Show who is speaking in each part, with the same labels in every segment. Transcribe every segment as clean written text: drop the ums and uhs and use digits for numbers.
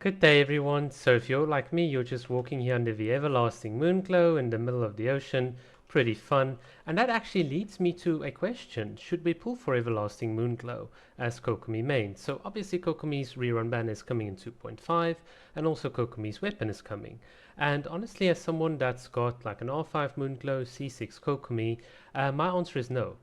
Speaker 1: Good day, everyone. So, if you're like me, you're just walking here under the everlasting moonglow in the middle of the ocean. Pretty fun. And that actually leads me to a question. Should we pull for everlasting moonglow as Kokomi main? So, obviously, Kokomi's rerun ban is coming in 2.5, and also Kokomi's weapon is coming. And honestly, as someone that's got like an R5 moonglow, C6 Kokomi, my answer is no.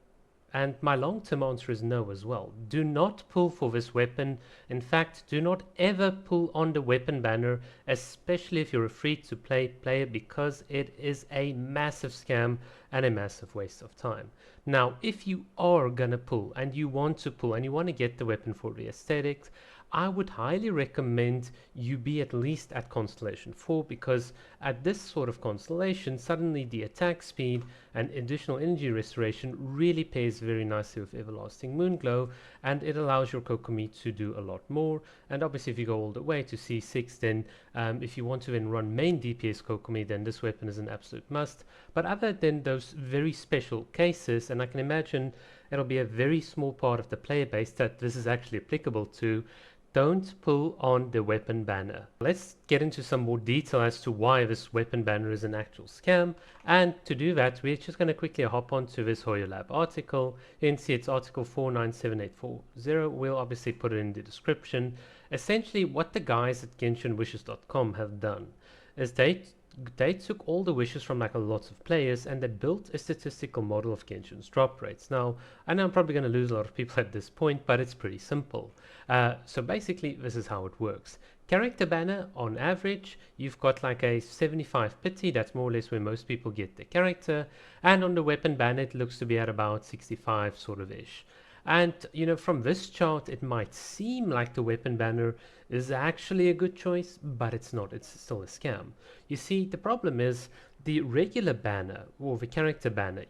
Speaker 1: And my long-term answer is no as well. Do not pull for this weapon. In fact, do not ever pull on the weapon banner, especially if you're a free-to-play player, because it is a massive scam and a massive waste of time. Now, if you are gonna pull and you want to pull and you want to get the weapon for the aesthetics, I would highly recommend you be at least at Constellation 4, because at this sort of constellation, suddenly the attack speed and additional energy restoration really pairs very nicely with Everlasting Moonglow, and it allows your Kokomi to do a lot more. And obviously, if you go all the way to C6, then if you want to then run main DPS Kokomi, then this weapon is an absolute must. But other than those very special cases, and I can imagine it'll be a very small part of the player base that this is actually applicable to, don't pull on the weapon banner. Let's get into some more detail as to why this weapon banner is an actual scam. And to do that, we're just going to quickly hop onto this Hoyo Lab article. You can see it's article 497840. We'll obviously put it in the description. Essentially, what the guys at GenshinWishes.com have done is they took all the wishes from like a lot of players and they built a statistical model of Genshin's drop rates. Now, I know I'm probably going to lose a lot of people at this point, but it's pretty simple. So basically, this is how it works. Character banner, on average, you've got like a 75 pity, that's more or less where most people get the character, and on the weapon banner, it looks to be at about 65 sort of ish. And from this chart, it might seem like the weapon banner is actually a good choice, but it's not. It's still a scam. You see, the problem is the regular banner or the character banner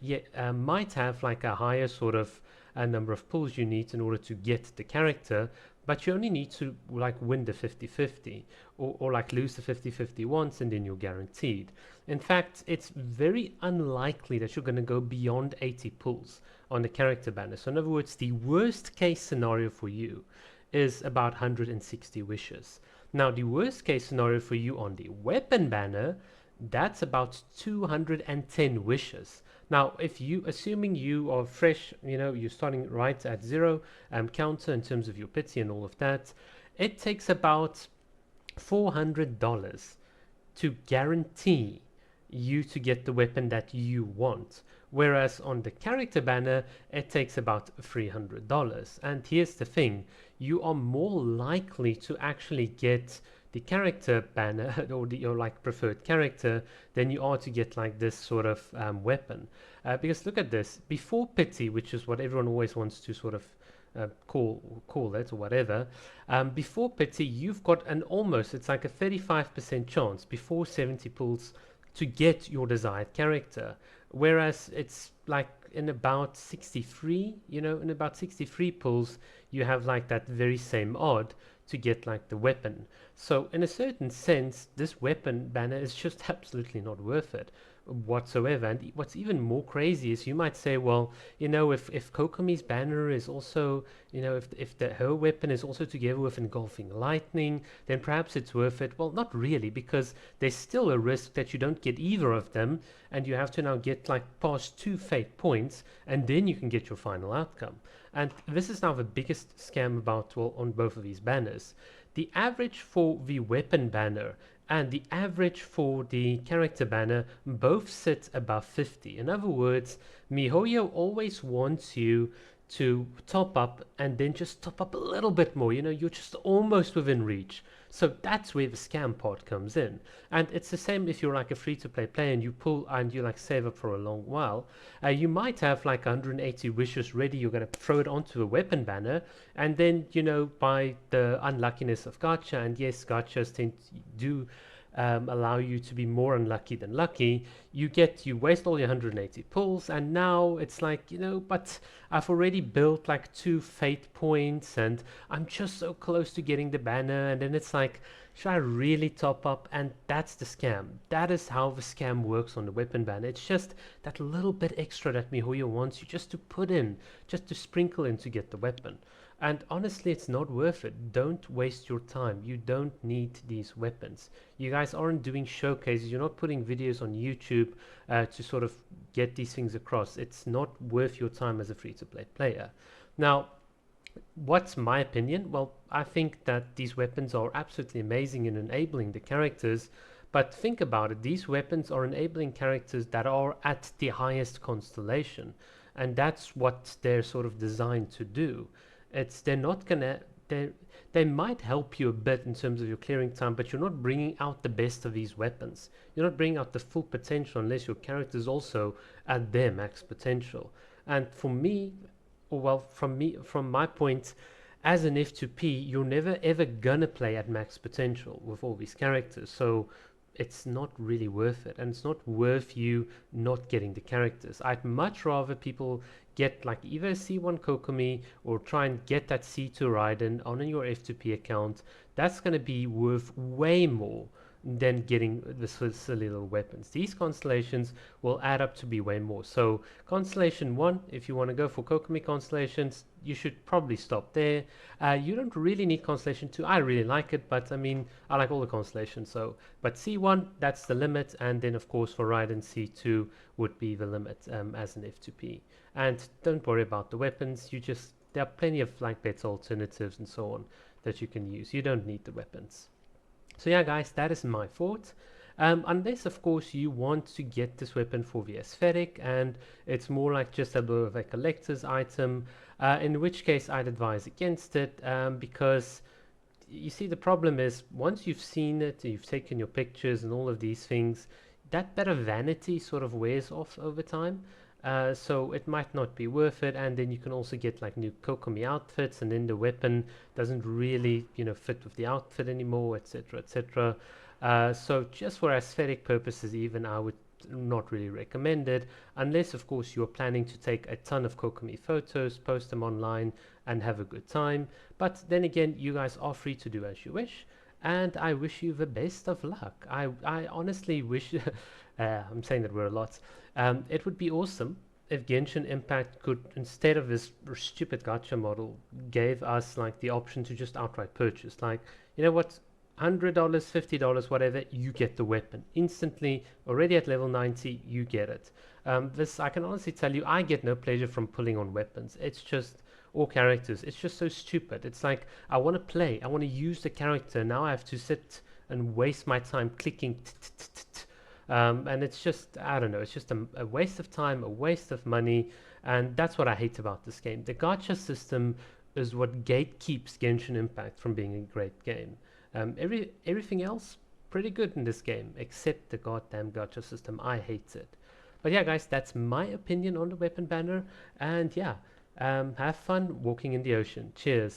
Speaker 1: might have like a higher sort of number of pulls you need in order to get the character, but you only need to like win the 50-50 or like lose the 50-50 once and then you're guaranteed. In fact, it's very unlikely that you're going to go beyond 80 pulls on the character banner. So in other words, the worst case scenario for you is about 160 wishes. Now, the worst case scenario for you on the weapon banner, that's about 210 wishes. Now, if you, assuming you are fresh, you're starting right at zero counter in terms of your pity and all of that, it takes about $400 to guarantee you to get the weapon that you want. Whereas on the character banner, it takes about $300. And here's the thing, you are more likely to actually get the character banner or your like preferred character than you are to get like this sort of weapon. Because look at this, before pity, which is what everyone always wants to sort of call it or whatever, before pity you've got an almost, it's like a 35% chance before 70 pulls to get your desired character, whereas it's like in about 63, in about 63 pulls you have like that very same odd to get like the weapon. So in a certain sense, this weapon banner is just absolutely not worth it whatsoever. And what's even more crazy is you might say, well, if Kokomi's banner is also, if her weapon is also together with engulfing lightning, then perhaps it's worth it. Well, not really, because there's still a risk that you don't get either of them, and you have to now get like past 2 fate points, and then you can get your final outcome. And this is now the biggest scam about, well, on both of these banners. The average for the weapon banner and the average for the character banner both sit above 50. In other words, MiHoYo always wants you to top up and then just top up a little bit more. You're just almost within reach. So that's where the scam part comes in. And it's the same if you're like a free-to-play player and you pull and you like save up for a long while. You might have like 180 wishes ready. You're going to throw it onto a weapon banner. And then, by the unluckiness of gacha, and yes, gachas do allow you to be more unlucky than lucky, you waste all your 180 pulls, and now it's like, but I've already built like 2 fate points and I'm just so close to getting the banner, and then it's like, should I really top up? And that's the scam. That is how the scam works on the weapon banner. It's just that little bit extra that MiHoYo wants you just to put in, just to sprinkle in to get the weapon. And honestly, it's not worth it. Don't waste your time. You don't need these weapons. You guys aren't doing showcases. You're not putting videos on YouTube to sort of get these things across. It's not worth your time as a free-to-play player. Now, what's my opinion? Well, I think that these weapons are absolutely amazing in enabling the characters, but think about it, these weapons are enabling characters that are at the highest constellation, and that's what they're sort of designed to do. They're not gonna they might help you a bit in terms of your clearing time, but you're not bringing out the best of these weapons. You're not bringing out the full potential unless your character is also at their max potential. And for me, or well, from my point, as an F2P, you're never ever gonna play at max potential with all these characters. So it's not really worth it, and it's not worth you not getting the characters. I'd much rather people get like either a C1 Kokomi or try and get that C2 Raiden on your F2P account. That's going to be worth way more than getting the silly little weapons. These constellations will add up to be way more. So Constellation 1, if you want to go for Kokomi constellations, you should probably stop there. You don't really need Constellation 2. I really like it, but I mean, I like all the constellations. So, but C1, that's the limit, and then of course for Raiden, C2 would be the limit as an F2P. And don't worry about the weapons. There are plenty of like better alternatives and so on that you can use. You don't need the weapons. So yeah, guys, that is my thought. Unless, of course, you want to get this weapon for the aesthetic and it's more like just a bit of a collector's item, in which case I'd advise against it, because you see the problem is once you've seen it, you've taken your pictures and all of these things, that bit of vanity sort of wears off over time. So it might not be worth it, and then you can also get like new Kokomi outfits, and then the weapon doesn't really, fit with the outfit anymore, etc., etc. So just for aesthetic purposes, even I would not really recommend it, unless of course you're planning to take a ton of Kokomi photos, post them online, and have a good time. But then again, you guys are free to do as you wish, and I wish you the best of luck. I honestly wish. I'm saying that we're a lot. It would be awesome if Genshin Impact could, instead of this stupid gacha model, gave us like the option to just outright purchase. Like, you know what, $100, $50, whatever, you get the weapon instantly. Already at level 90, you get it. This I can honestly tell you, I get no pleasure from pulling on weapons. It's just or characters. It's just so stupid. It's like I want to play, I want to use the character. Now I have to sit and waste my time clicking. And it's just, I don't know, it's just a waste of time, a waste of money, and that's what I hate about this game. The gacha system is what gatekeeps Genshin Impact from being a great game. Everything else, pretty good in this game, except the goddamn gacha system. I hate it. But yeah, guys, that's my opinion on the weapon banner, and yeah, have fun walking in the ocean. Cheers.